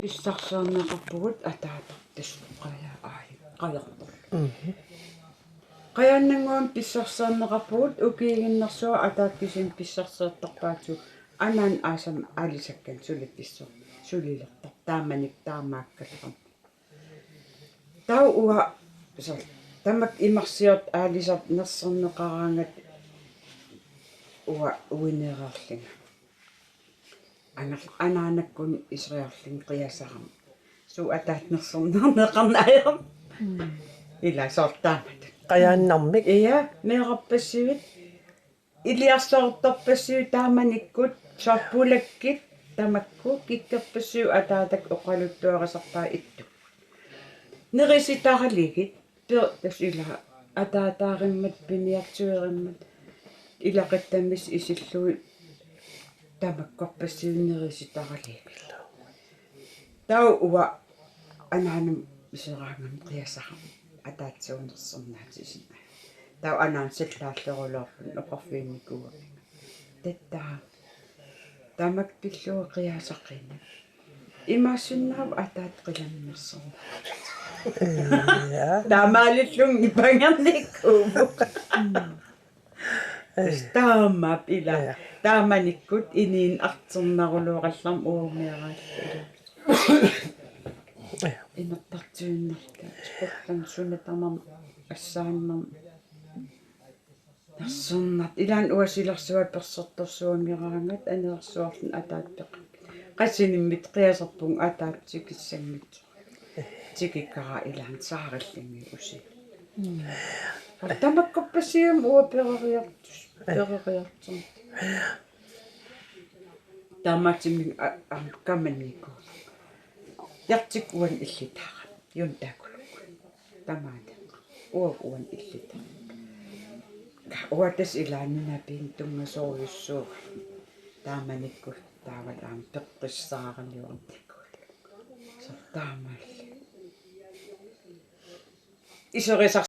Pissarsaarnaqarpugut ataatartas qaya qalerpul. Qayaannanguam pissarsaarnaqarpugut ukiiginnersua ataatkising pissarseertarpaatu anaan aasam aalisakkan sulippissu sulilertar taamanik taamaakkalleram. Tau uwa tamak imarsiort aalisart nerserneqaraangat uwa uineerarlinga. Anaanakkun isriarling qiasaram su ataatnersernerneqarnaayaram ila soortaamat qayaannarmik iya meeqarpassivit iliarsoortorpassiu taamanikkut sorpulakkit tamakku kikkerpassiu ataatak oqaluttuaqasarpaa ittu nerisitaraligit pertas ila ataataarimmat piniartuerimmat ilaqattamis isillui tamakkorpassiunnerisitaraligit tau uwa anaanam iseraangam qiasaram ataatsuunersernaatisinna tau anaan sallaallerulorpun oqorfiinikua tattaa tamak pilluu qiasaqina imaasunnaam ataat qilammerserna taamaalillung ipangernikkuuvuk taamap ila taamanikkut iniin arternaruluoqallarm uumiaraallu inertartuinnerta qullan sunatamam assaannam nassernat ilaan uasilersua persertorsuangeraangat aneersuarlun ataatpeq qassinimmit qiaserpung ataatsikissammit tikikkara ilaan saarillingmi usi tamakkorpassium uapereriartus pereriartum taamaatimmi kammannikku yartikuan illitaara yuntaakuluk tamaata uan illitaara uatas ilaanninapiin tungasooriussuuga taamanikku taavalaam peqqissaarilluartikkuut sortaamalli isorisar